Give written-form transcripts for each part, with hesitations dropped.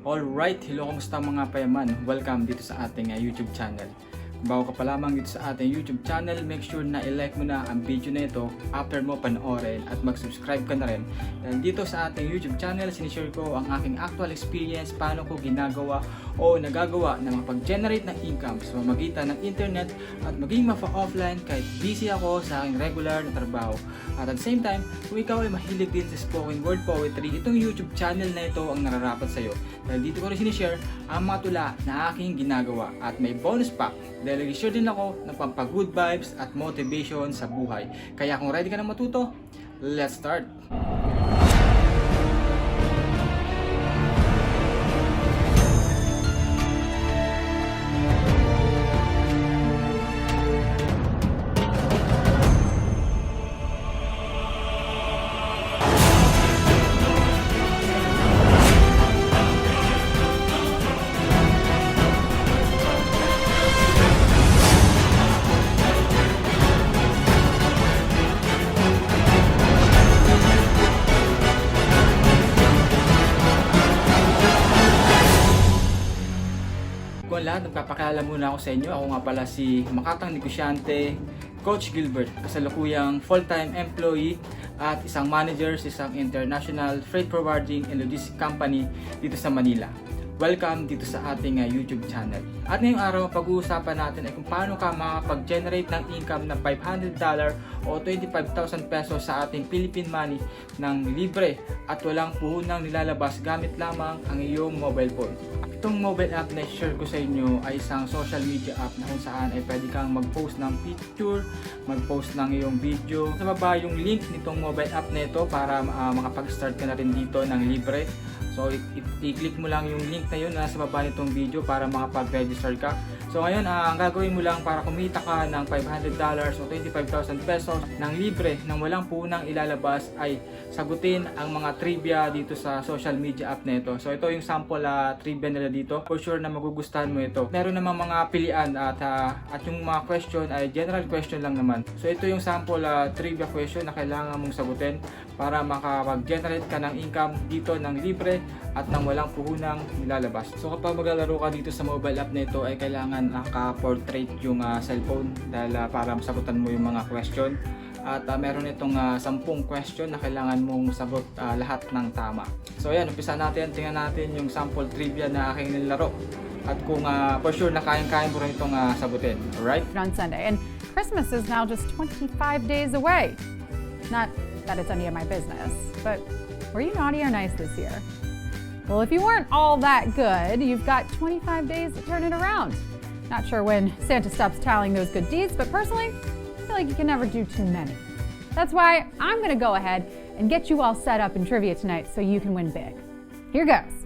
Alright, hello, kamusta mga payaman? Welcome dito sa ating YouTube channel. Kung bago ka pa lamang dito sa ating YouTube channel, make sure na i-like mo na ang video na ito after mo panoorin at mag-subscribe ka na rin. Dahil dito sa ating YouTube channel, sinishare ko ang aking actual experience, paano ko ginagawa o nagagawa na makapag-generate ng income sa pamamagitan ng internet at maging mapa-offline kahit busy ako sa aking regular na trabaho. At at the same time, kung ikaw ay mahilig din sa spoken word poetry, itong YouTube channel na ito ang nararapat sa iyo. Dahil dito ko rin sinishare ang mga tula na aking ginagawa. At may bonus pack dahil nag-share din ako ng pampag-good vibes at motivation sa buhay. Kaya kung ready ka na matuto, let's start! Lahat, nagpapakilala muna ako sa inyo. Ako nga pala si makatang negosyante, Coach Gilbert, kasalukuyang full-time employee at isang manager sa isang international freight forwarding and logistics company dito sa Manila. Welcome dito sa ating YouTube channel. At ngayong araw, pag-uusapan natin ay kung paano ka makapag-generate ng income ng $500 o 25,000 pesos sa ating Philippine money ng libre at walang puhunang nilalabas gamit lamang ang iyong mobile phone. Itong mobile app na share ko sa inyo ay isang social media app na kung saan ay pwede kang mag-post ng picture, mag-post ng iyong video. Sa baba yung link nitong mobile app na ito para makapag-start ka na rin dito ng libre. So i-click mo lang yung link na yun na sa baba nitong video para makapag-register ka. So ngayon, ang gagawin mo lang para kumita ka ng $500 o 25,000 pesos ng libre nang walang punang ilalabas ay sagutin ang mga trivia dito sa social media app na ito. So ito yung sample trivia nila dito. For sure na magugustuhan mo ito. Meron namang mga pilian at yung mga question ay general question lang naman. So ito yung sample trivia question na kailangan mong sagutin para makapag-generate ka ng income dito ng libre at nang walang puhunang nilalabas. So kapag maglalaro ka dito sa mobile app na ito ay kailangan naka-portrait yung cellphone dahil para masagutan mo yung mga question. At meron itong 10 question na kailangan mong sagot lahat ng tama. So ayan, umpisa natin. Tingnan natin yung sample trivia na aking nilaro. At kung for sure na kayang-kaya mo rin itong sagutin. Alright? On Sunday. And Christmas is now just 25 days away. Not that it's any of my business, but were you naughty or nice this year? Well, if you weren't all that good, you've got 25 days to turn it around. Not sure when Santa stops tallying those good deeds, but personally, I feel like you can never do too many. That's why I'm gonna go ahead and get you all set up in trivia tonight so you can win big. Here goes.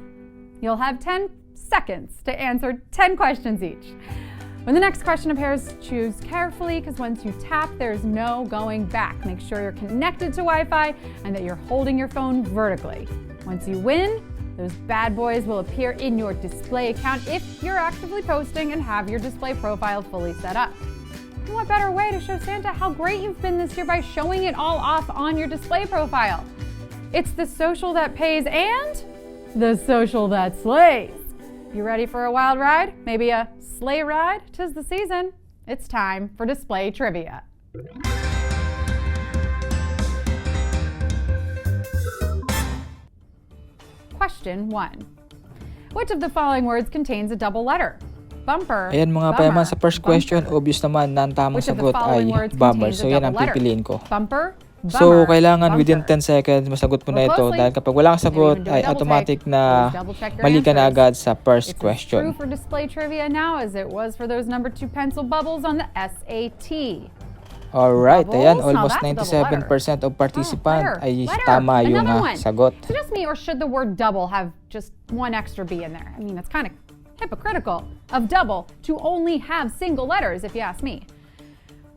You'll have 10 seconds to answer 10 questions each. When the next question appears, choose carefully because once you tap, there's no going back. Make sure you're connected to Wi-Fi and that you're holding your phone vertically. Once you win, those bad boys will appear in your display account if you're actively posting and have your display profile fully set up. And what better way to show Santa how great you've been this year by showing it all off on your display profile? It's the social that pays and the social that slays. You ready for a wild ride? Maybe a sleigh ride? 'Tis the season. It's time for display trivia. Question 1. Which of the following words contains a double letter? Bumper, Ayan mga payaman, sa first question, obvious naman na ang tamang sagot ay bumper. So yan ang pipiliin ko. Bumper, So kailangan within 10 seconds masagot mo na ito dahil kapag wala kang sagot ay automatic na mali ka na agad sa first question. It's true for display trivia now as it was for those number 2 pencil bubbles on the SAT. Alright, ayan, almost 97% of participant ay tama yung sagot. Is it just me or should the word double have just one extra B in there? I mean, it's kind of hypocritical of double to only have single letters, if you ask me.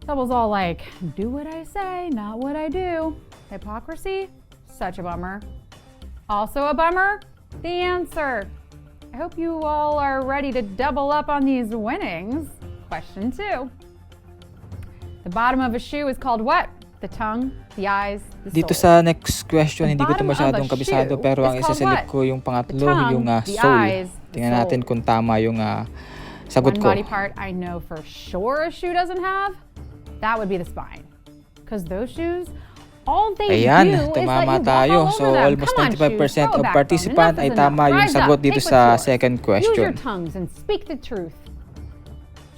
Double's all like, do what I say, not what I do. Hypocrisy? Such a bummer. Also a bummer? The answer. I hope you all are ready to double up on these winnings. Question 2. The bottom of a shoe is called what? the tongue, the eyes, the Dito soul. sa next question, The hindi ko ito bottom of masyadong a kabisado, shoe pero ang is called isaselect what? ko yung pangatlo, The tongue, yung the soul. eyes, the Tingnan natin soul. kung tama yung sagot One ko. body part I know for sure a shoe doesn't have, that would be the spine. Because those shoes, all they do Ayan, is let tumama you walk tayo. all So over them. almost Come on, 95% shoes, throw of a backbone. participant Enough ay is tama enough. yung Rise sagot up, dito take sa what's yours. second Use question. your tongues and speak the truth.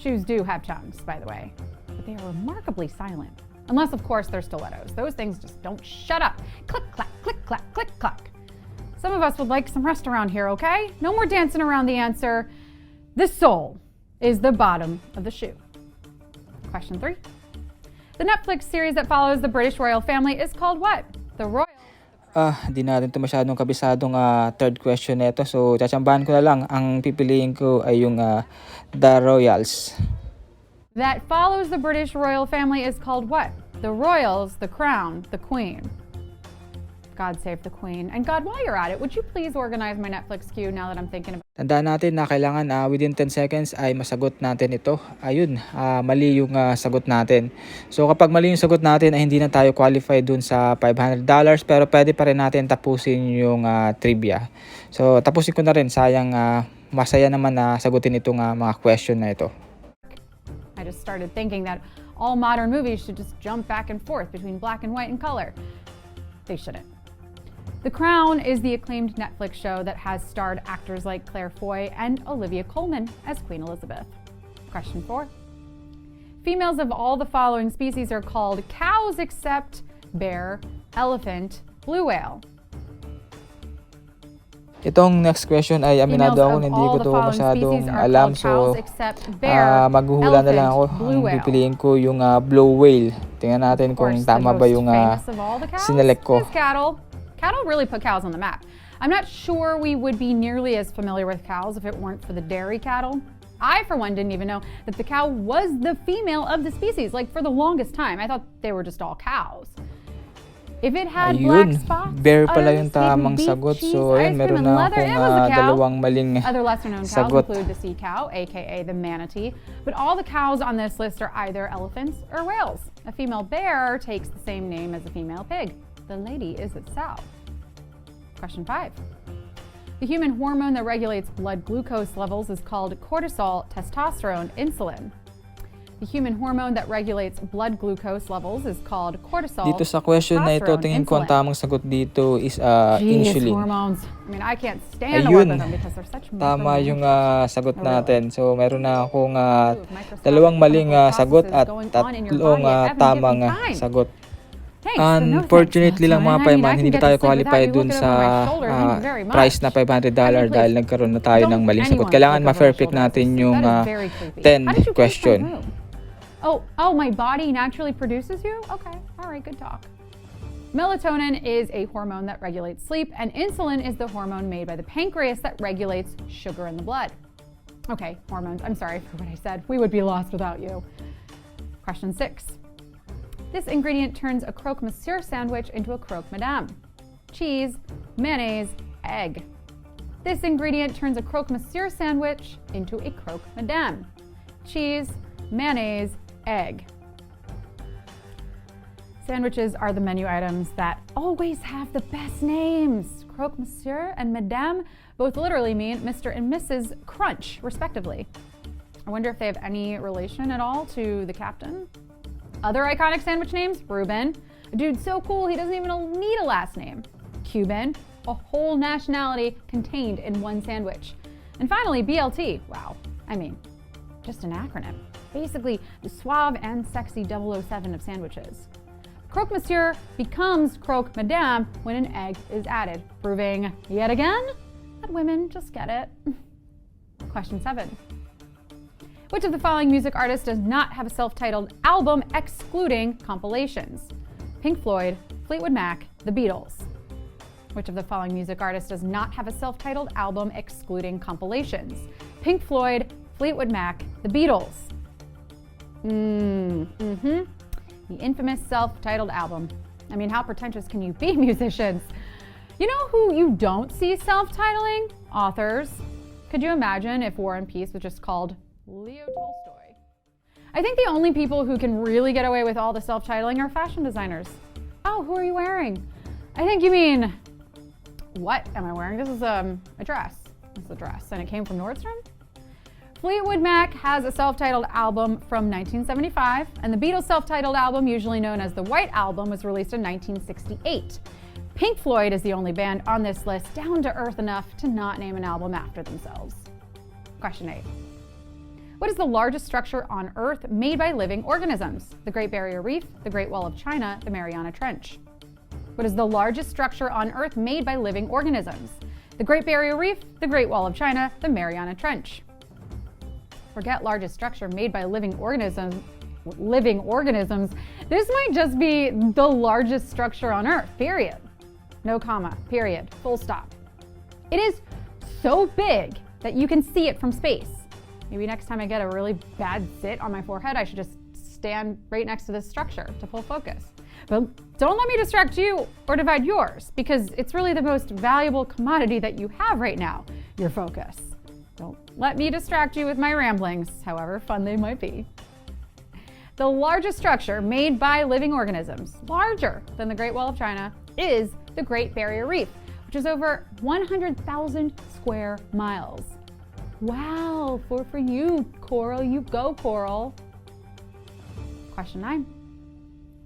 Shoes do have tongues, by the way, but they are remarkably silent. Unless, of course, they're stilettos. Those things just don't shut up. Click, clack, click, clack, click, clack. Some of us would like some rest around here, okay? No more dancing around the answer. The sole is the bottom of the shoe. Question 3. The Netflix series that follows the British royal family is called what? The Royal. Di natin ito masyadong kabisadong third question nito. So, tsatsambahan ko na lang. Ang pipiliin ko ay yung The Royals. That follows the British royal family is called what? The Royals, the Crown, the Queen. God save the Queen. And God, while you're at it, would you please organize my Netflix queue now that I'm thinking about it? Tandaan natin na kailangan within 10 seconds ay masagot natin ito. Ayun, mali yung sagot natin. So kapag mali yung sagot natin ay hindi na tayo qualify dun sa $500, pero pwede pa rin natin tapusin yung trivia. So tapusin ko na rin, sayang masaya naman na sagutin itong mga question na ito. I just started thinking that all modern movies should just jump back and forth between black and white and color. They shouldn't. The Crown is the acclaimed Netflix show that has starred actors like Claire Foy and Olivia Colman as Queen Elizabeth. Question 4. Females of all the following species are called cows except bear, elephant, blue whale. Itong next question ay aminado ako na hindi ko to masyadong alam. So maghuhula na lang ako. Ang pipiliin ko yung blue whale. Tingnan natin kung tama ba yung sinelect ko. Cattle really put cows on the map. I'm not sure we would be nearly as familiar with cows if it weren't for the dairy cattle. I, for one, didn't even know that the cow was the female of the species. Like, for the longest time, I thought they were just all cows. If it had black spots, bear pala yung tamang sagot. So, ayun, meron na akong dalawang maling Other lesser-known cows sagot. include the sea cow, aka the manatee. But all the cows on this list are either elephants or whales. A female bear takes the same name as a female pig. The lady is itself. Question 5. The human hormone that regulates blood glucose levels is called cortisol, testosterone, insulin. The human hormone that regulates blood glucose levels is called cortisol. Dito sa question na ito, tingin ko ang tamang sagot dito is insulin. Hormones. I mean, I can't stand to work with them because they're such tama yung sagot natin. So, meron na akong dalawang maling sagot at tatlong tamang sagot. Unfortunately lang mga paiman, hindi tayo qualify dun sa price na $500 dahil nagkaroon na tayo ng maling sagot. Kailangan ma-fair pick natin yung 10 question. Oh, my body naturally produces you? Okay, all right, good talk. Melatonin is a hormone that regulates sleep, and insulin is the hormone made by the pancreas that regulates sugar in the blood. Okay, hormones, I'm sorry for what I said. We would be lost without you. Question 6. This ingredient turns a croque monsieur sandwich into a croque madame. Cheese, mayonnaise, egg. This ingredient turns a croque monsieur sandwich into a croque madame. Cheese, mayonnaise, egg. Sandwiches are the menu items that always have the best names. Croque monsieur and madame both literally mean Mr. and Mrs. Crunch, respectively. I wonder if they have any relation at all to the captain. Other iconic sandwich names: Reuben, a dude so cool he doesn't even need a last name. Cuban, a whole nationality contained in one sandwich. And finally, BLT. Wow, I mean, just an acronym. Basically, the suave and sexy 007 of sandwiches. Croque monsieur becomes croque madame when an egg is added, proving yet again that women just get it. Question 7. Which of the following music artists does not have a self-titled album excluding compilations? Pink Floyd, Fleetwood Mac, The Beatles. Which of the following music artists does not have a self-titled album excluding compilations? Pink Floyd, Fleetwood Mac, The Beatles. The infamous self-titled album. I mean, how pretentious can you be, musicians? You know who you don't see self-titling? Authors. Could you imagine if War and Peace was just called Leo Tolstoy? I think the only people who can really get away with all the self-titling are fashion designers. Oh, who are you wearing? I think you mean, what am I wearing? This is a dress. This is a dress, and it came from Nordstrom? Fleetwood Mac has a self-titled album from 1975, and the Beatles' self-titled album, usually known as the White Album, was released in 1968. Pink Floyd is the only band on this list down to earth enough to not name an album after themselves. Question 8. What is the largest structure on Earth made by living organisms? The Great Barrier Reef, the Great Wall of China, the Mariana Trench. What is the largest structure on Earth made by living organisms? The Great Barrier Reef, the Great Wall of China, the Mariana Trench. Forget largest structure made by living organisms. This might just be the largest structure on Earth, period. No comma, period, full stop. It is so big that you can see it from space. Maybe next time I get a really bad zit on my forehead, I should just stand right next to this structure to pull focus. But don't let me distract you or divide yours, because it's really the most valuable commodity that you have right now, your focus. Don't let me distract you with my ramblings, however fun they might be. The largest structure made by living organisms, larger than the Great Wall of China, is the Great Barrier Reef, which is over 100,000 square miles. Wow, for you, Coral. You go, Coral. Question 9.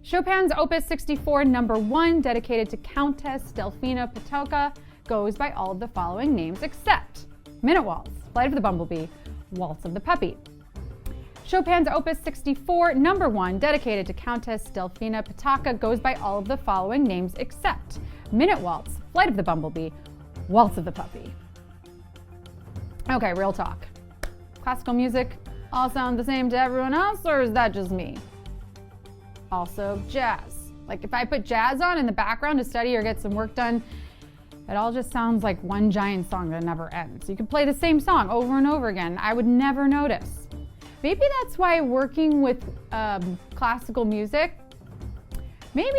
Chopin's Opus 64 number 1, dedicated to Countess Delfina Potocka, goes by all of the following names except Minute Waltz, Flight of the Bumblebee, Waltz of the Puppy. Chopin's Opus 64 number 1, dedicated to Countess Delfina Potocka, goes by all of the following names except Minute Waltz, Flight of the Bumblebee, Waltz of the Puppy. Okay, real talk. Classical music all sound the same to everyone else, or is that just me? Also, jazz. Like if I put jazz on in the background to study or get some work done, it all just sounds like one giant song that never ends. You could play the same song over and over again. I would never notice. Maybe that's why working with classical music, maybe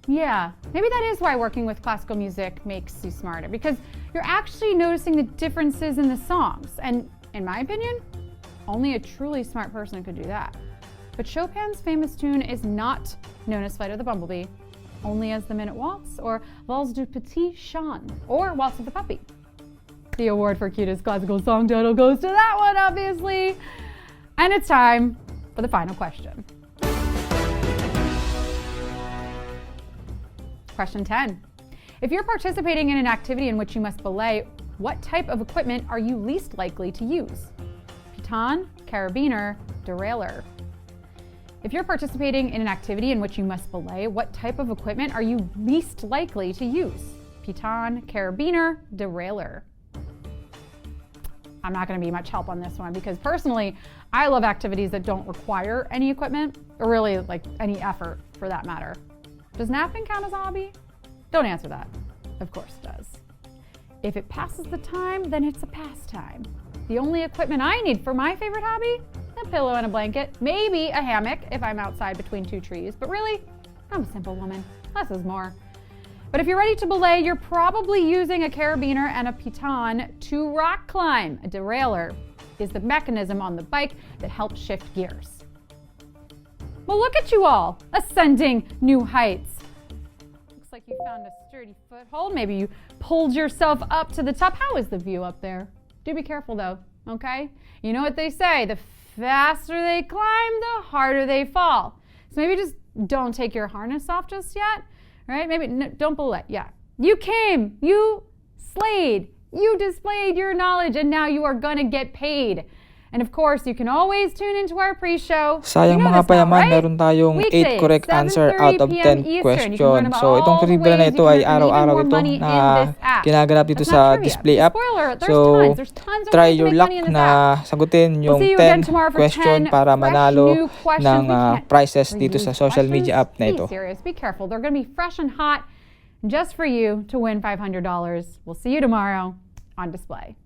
that is why working with classical music makes you smarter, because you're actually noticing the differences in the songs. And in my opinion, only a truly smart person could do that. But Chopin's famous tune is not known as Flight of the Bumblebee, only as the Minute Waltz, or Valse du Petit Chien, or Waltz of the Puppy. The award for cutest classical song title goes to that one, obviously. And it's time for the final question. Question 10. If you're participating in an activity in which you must belay, what type of equipment are you least likely to use? Piton, carabiner, derailleur. If you're participating in an activity in which you must belay, what type of equipment are you least likely to use? Piton, carabiner, derailleur. I'm not going to be much help on this one because personally, I love activities that don't require any equipment, or really like any effort for that matter. Does napping count as a hobby? Don't answer that. Of course it does. If it passes the time, then it's a pastime. The only equipment I need for my favorite hobby? A pillow and a blanket, maybe a hammock if I'm outside between two trees, but really, I'm a simple woman. Less is more. But if you're ready to belay, you're probably using a carabiner and a piton to rock climb. A derailleur is the mechanism on the bike that helps shift gears. Well, look at you all, ascending new heights. Looks like you found a sturdy foothold. Maybe you pulled yourself up to the top. How is the view up there? Do be careful though, okay? You know what they say, the faster they climb, the harder they fall. So maybe just don't take your harness off just yet, right? Maybe don't belay, yeah. You came, you slayed, you displayed your knowledge, and now you are gonna get paid. And of course, you can always tune into our pre-show. Sayang mga payaman, meron tayong 8 correct answer out of 10 questions. So itong trivia na ito ay araw-araw ito na ginaganap dito sa display app. So try your luck na sagutin yung 10 question para manalo ng prizes dito sa social media app na ito. Be careful, they're going to be fresh and hot just for you to win $500. We'll see you tomorrow on display.